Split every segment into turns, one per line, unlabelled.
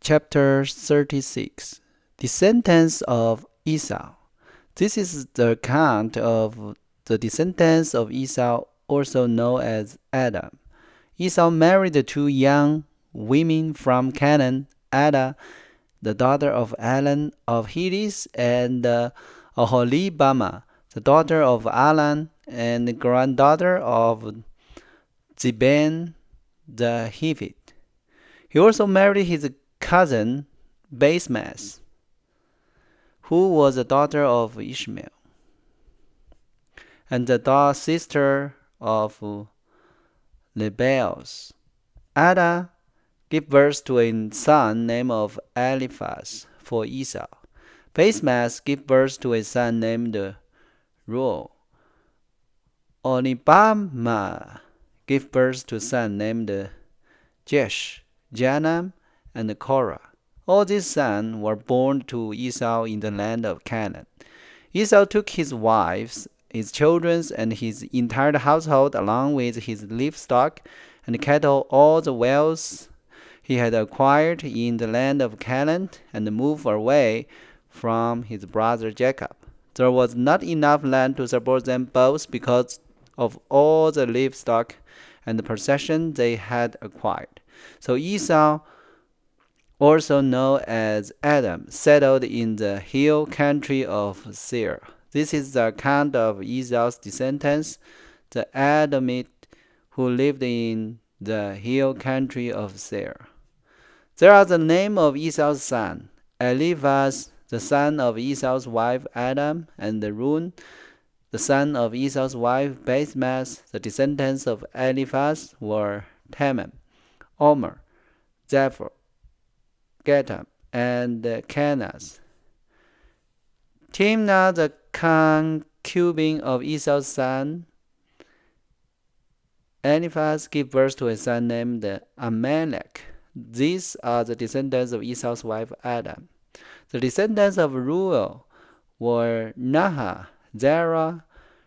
Chapter 36 Descendants of Esau. This is the account of the descendants of Esau, also known as Adam. Esau married two young women from Canaan, Ada, the daughter of Alan of Hethys, and Aholibama, the daughter of Alan and granddaughter of Ziban the Hivite. He also married his cousin Basemath, who was the daughter of Ishmael, and the sister of Lebels. Ada gave birth to a son named of Eliphaz for Esau. Basemath gave birth to a son named Reuel. Onibama gave birth to a son named Jesh, Janam, and Korah. All these sons were born to Esau in the land of Canaan. Esau took his wives, his children, and his entire household, along with his livestock and cattle, all the wealth he had acquired in the land of Canaan, and moved away from his brother Jacob. There was not enough land to support them both because of all the livestock and the possessions they had acquired. So Esau, also known as Edom, settled in the hill country of Seir. This is the account of Esau's descendants, the Edomite who lived in the hill country of Seir. There are the name of Esau's son, Eliphaz, the son of Esau's wife Adam, and Reuel, the son of Esau's wife Basemath. The descendants of Eliphaz were Teman, Omer, Zephyr, Gatam, and Kenaz. Timnah, the concubine of Esau's son Eliphaz, gave birth to a son named Amalek. These are the descendants of Esau's wife Adam. The descendants of Reuel were Nahah, Zerah,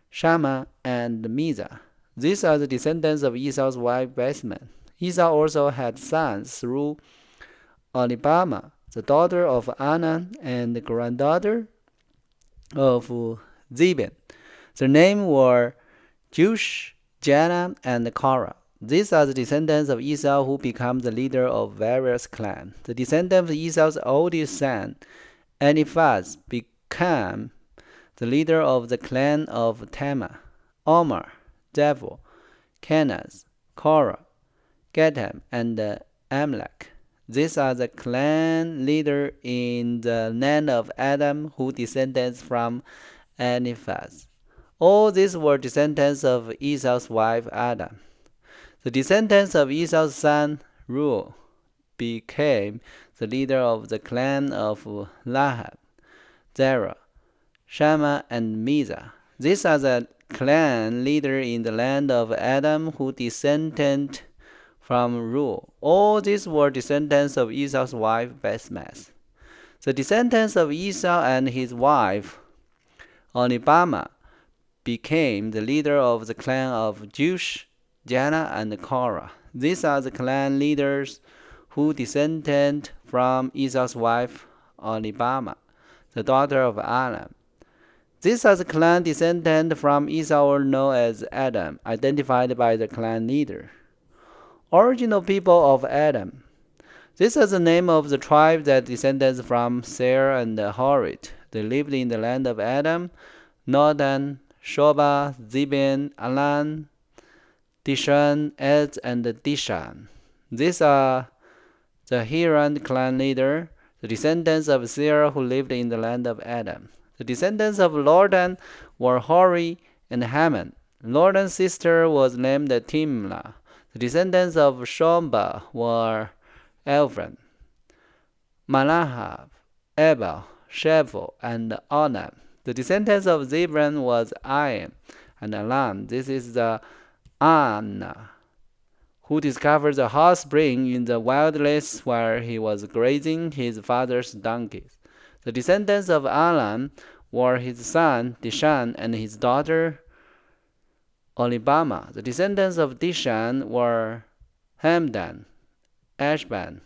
Shammah, and Mizah. These are the descendants of Esau's wife Basemath. Esau also had sons through Aholibama, the daughter of Anan and the granddaughter of Ziban. Their names were Joesph, Janam, and Korah. These are the descendants of Esau who became the leader of various clans. The descendants of Esau's oldest son, Eliphaz, became the leader of the clan of Teman, Omer, Zephyr, Kenaz, Korah, Gatam, and Amalek. These are the clan leaders in the land of Adam who descended from Eliphaz. All these were descendants of Esau's wife Adam. The descendants of Esau's son Reuel became the leader of the clan of Lahab, Zerah, Shammah, and Mizah. These are the clan leaders in the land of Adam who descended from Reuel. All these were descendants of Esau's wife Basemath. The descendants of Esau and his wife Aholibama became the leader of the clan of Joesph, Janah, and Korah. These are the clan leaders who descended from Esau's wife Aholibama, the daughter of Alan. These are the clan descendants from Esau known as Edom, identified by the clan leader. Original people of Edom. This is the name of the tribe that descended from Seir and Horit. They lived in the land of Edom, Nordan, Shobah, Ziban, Alan, Dishan, Ez, and Dishan. These are the Hiran clan leader, the descendants of Seir who lived in the land of Edom. The descendants of Lordan were Hori and Haman. Lordan's sister was named Timnah. The descendants of Shobah were Elvran, Malahab, Ebal, Shevel, and Onam. The descendants of Zebran was Aim and Alam. This is the Anna who discovered the hot spring in the wilderness where he was grazing his father's donkeys. The descendants of Alam were his son Dishan and his daughter Aholibama. The descendants of Dishan were Hamdan, Ashban,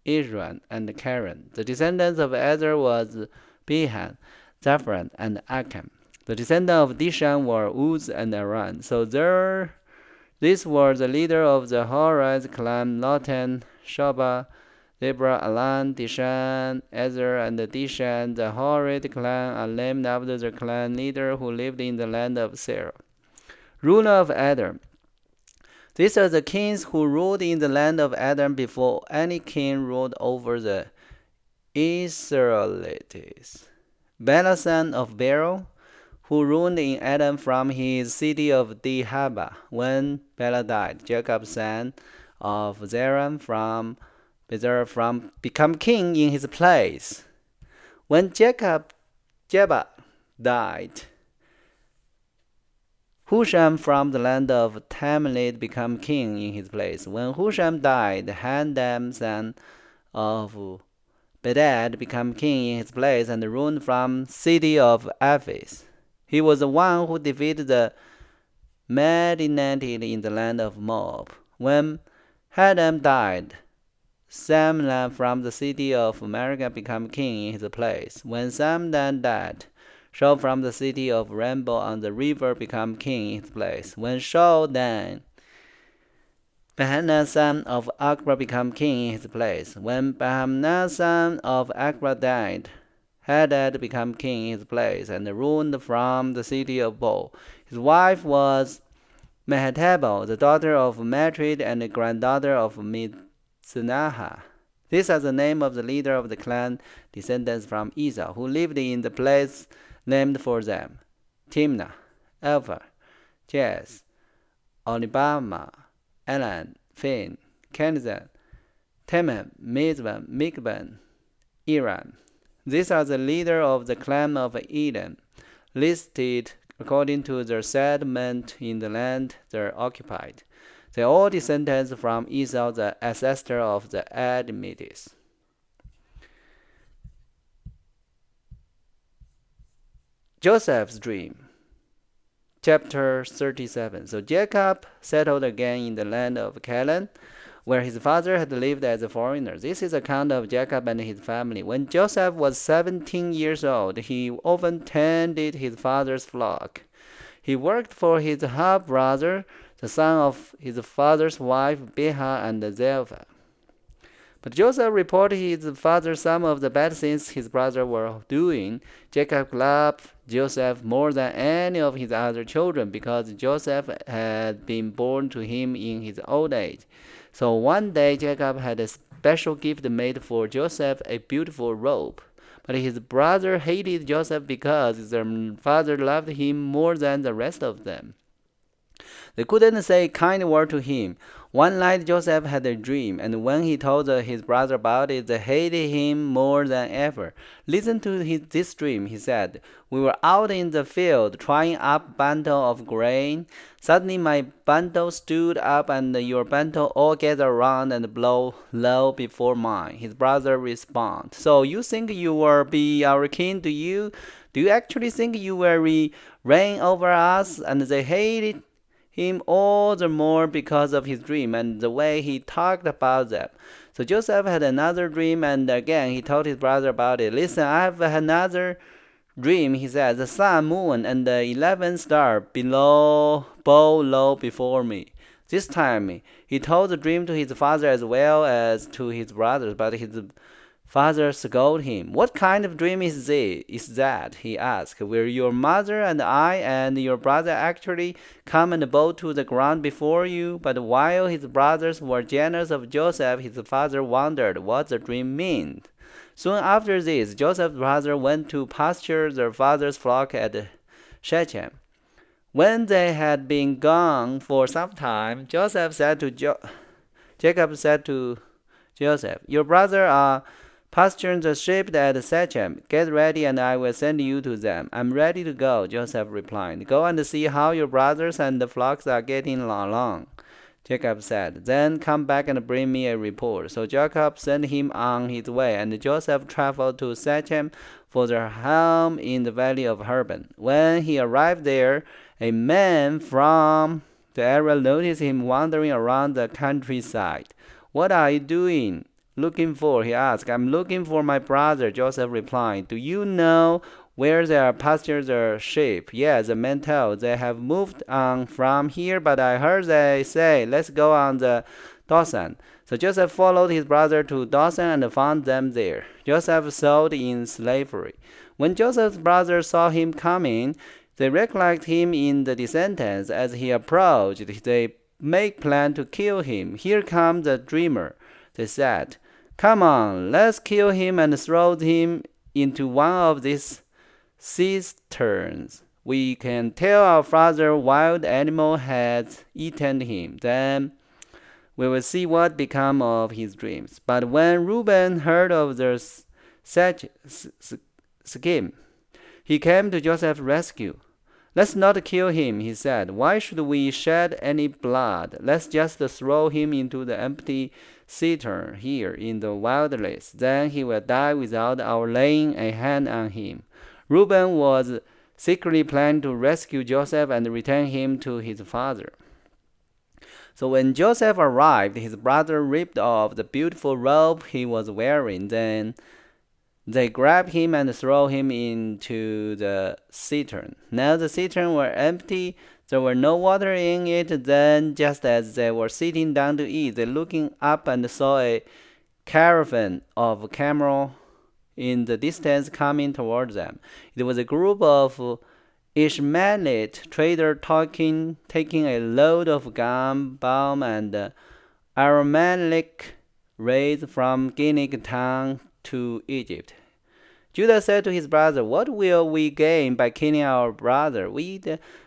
Israel, and Karen. The descendants of Ezer was Behan, Zaphran, and Achan. The descendants of Dishan were Uz and Aran. So this was the leader of the Horites clan, Lotan, Shobah, Deborah, Alan, Dishan, Ezer, and Dishan. The Horite clan are named after the clan leader who lived in the land of Seir. Ruler of Edom. These are the kings who ruled in the land of Edom before any king ruled over the Israelites. Bela son of Beryl, who ruled in Edom from his city of Dihaba. When Bela died, Jacob son of Zerah from Bezer from become king in his place. When Jeba died, Husham from the land of Tamalid became king in his place. When Husham died, Handam son of Bedad became king in his place and ruled from city of Ephes. He was the one who defeated the Midianites in the land of Moab. When Hadam died, Samlah from the city of America became king in his place. When Samdan died, Shaul from the city of Rainbow on the river became king in his place. When Shaul died, Bahanah son of Akra became king in his place. When Bahanah son of Akra died, Hadad became king in his place and ruled from the city of Bo. His wife was Mehetabel, the daughter of Matred and the granddaughter of Mitznaha. These are the names of the leader of the clan descendants from Esau, who lived in the place named for them: Timnah, Alpha, Jez, Olibama, Elan, Phin, Kenizan, Teman, Mizban, Mikban, Iran. These are the leaders of the clan of Edom, listed according to their settlement in the land they occupied. They are all descendants from Esau, the ancestor of the Edomites. Joseph's dream. Chapter 37. So Jacob settled again in the land of Canaan, where his father had lived as a foreigner. This is the account of Jacob and his family. When Joseph was 17 years old, he often tended his father's flock. He worked for his half-brother, the son of his father's wife, Bilhah and Zilpah. But Joseph reported his father some of the bad things his brothers were doing. Jacob loved Joseph more than any of his other children because Joseph had been born to him in his old age. So one day Jacob had a special gift made for Joseph, a beautiful robe. But his brother hated Joseph because their father loved him more than the rest of them. They couldn't say a kind word to him. One night Joseph had a dream, and when he told his brother about it, they hated him more than ever. Listen to this dream, he said. We were out in the field trying up a bundle of grain. Suddenly my bundle stood up, and your bundle all gathered around and blew low before mine. His brother responded, So you think you will be our king, do you? Do you actually think you will reign over us? And they hated him all the more because of his dream and the way he talked about them. So Joseph had another dream, and again he told his brother about it. Listen, I have another dream, he said. The sun, moon, and the 11th star bow low before me. This time he told the dream to his father as well as to his brothers, but his father scolded him. What kind of dream is that? He asked. Will your mother and I and your brother actually come and bow to the ground before you? But while his brothers were jealous of Joseph, his father wondered what the dream meant. Soon after this, Joseph's brother went to pasture their father's flock at Shechem. When they had been gone for some time, Jacob said to Joseph, Your brother are pasturing the sheep at Shechem. Get ready, and I will send you to them. I'm ready to go, Joseph replied. Go and see how your brothers and the flocks are getting along, Jacob said. Then come back and bring me a report. So Jacob sent him on his way, and Joseph traveled to Shechem for their home in the valley of Hermon. When he arrived there, a man from the area noticed him wandering around the countryside. What are you doing? looking for? He asked. I'm looking for my brother, Joseph replied. Do you know where there pastures or sheep? Yes, the man told. They have moved on from here, but I heard they say, let's go on the Dothan. So Joseph followed his brother to Dothan and found them there. Joseph sold in slavery. When Joseph's brothers saw him coming, they recognized him in the descendants. As he approached, they made plan to kill him. Here comes the dreamer, they said. Come on, let's kill him and throw him into one of these cisterns. We can tell our father wild animal has eaten him. Then we will see what become of his dreams. But when Reuben heard of the scheme, he came to Joseph's rescue. Let's not kill him, he said. Why should we shed any blood? Let's just throw him into the empty cistern here in the wilderness. Then he will die without our laying a hand on him. Reuben was secretly planning to rescue Joseph and return him to his father. So when Joseph arrived, his brother ripped off the beautiful robe he was wearing. Then they grabbed him and threw him into the cistern. Now the cistern were empty. There were no water in it. Then, just as they were sitting down to eat, they looked up and saw a caravan of camels in the distance coming toward them. It was a group of Ishmaelite traders taking a load of gum, balm, and aromatic reeds from Guinea town to Egypt. Judah said to his brother, what will we gain by killing our brother? We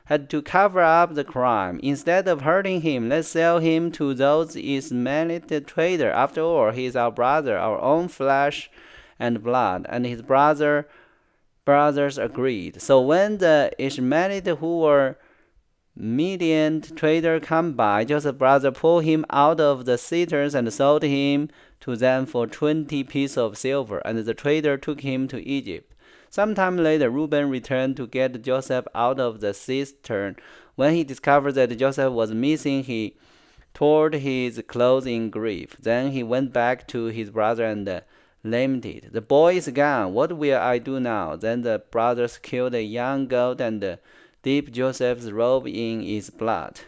had to cover up the crime. Instead of hurting him, let's sell him to those Ishmaelite traders. After all, he is our brother, our own flesh and blood. And his brothers agreed. So when the Ishmaelites who were Midian trader come by, Joseph's brother pulled him out of the cisterns and sold him to them for 20 pieces of silver, and the trader took him to Egypt. Sometime later, Reuben returned to get Joseph out of the cistern. When he discovered that Joseph was missing, he tore his clothes in grief. Then he went back to his brother and lamented, the boy is gone. What will I do now? Then the brothers killed a young goat and dipped Joseph's robe in its blood.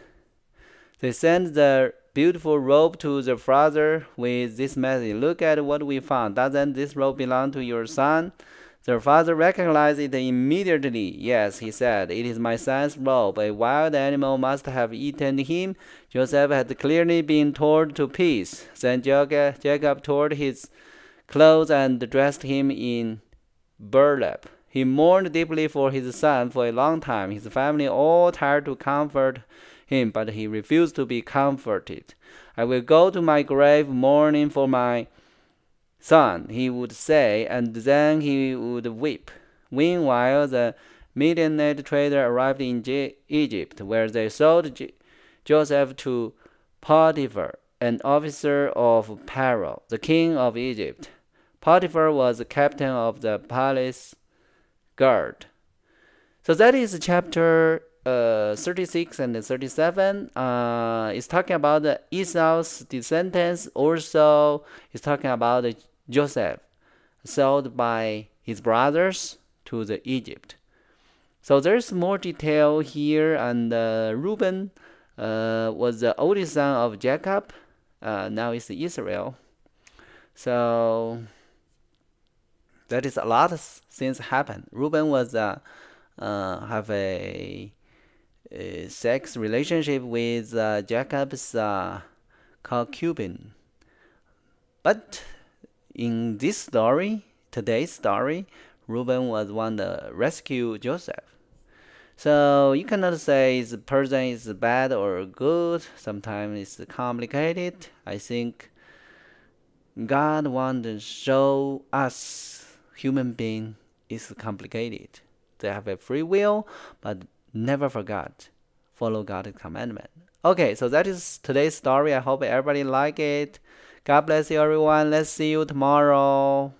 They sent the beautiful robe to the father with this message, look at what we found. Doesn't this robe belong to your son? The father recognized it immediately. Yes, he said, it is my son's robe. A wild animal must have eaten him. Joseph had clearly been torn to pieces. Then Jacob tore his clothes and dressed him in burlap. He mourned deeply for his son for a long time. His family all tried to comfort him, but he refused to be comforted. I will go to my grave mourning for my son, he would say, and then he would weep. Meanwhile, the Midianite trader arrived in Egypt, where they sold Joseph to Potiphar, an officer of Pharaoh, the king of Egypt. Potiphar was the captain of the palace guard. So that is chapter 36 and 37. It's talking about Esau's descendants. Also, it's talking about Joseph sold by his brothers to the Egypt. So there's more detail here. And Reuben was the oldest son of Jacob. Now it's Israel. So that is a lot of things happen. Reuben was have a sex relationship with Jacob's concubine. But in this story, today's story, Reuben was one that rescued Joseph. So you cannot say the person is bad or good. Sometimes it's complicated. I think God wants to show us human being is complicated. They have a free will, but never forgot follow God's commandment. Okay, so that is today's story. I hope everybody like it. God bless you, everyone. Let's see you tomorrow.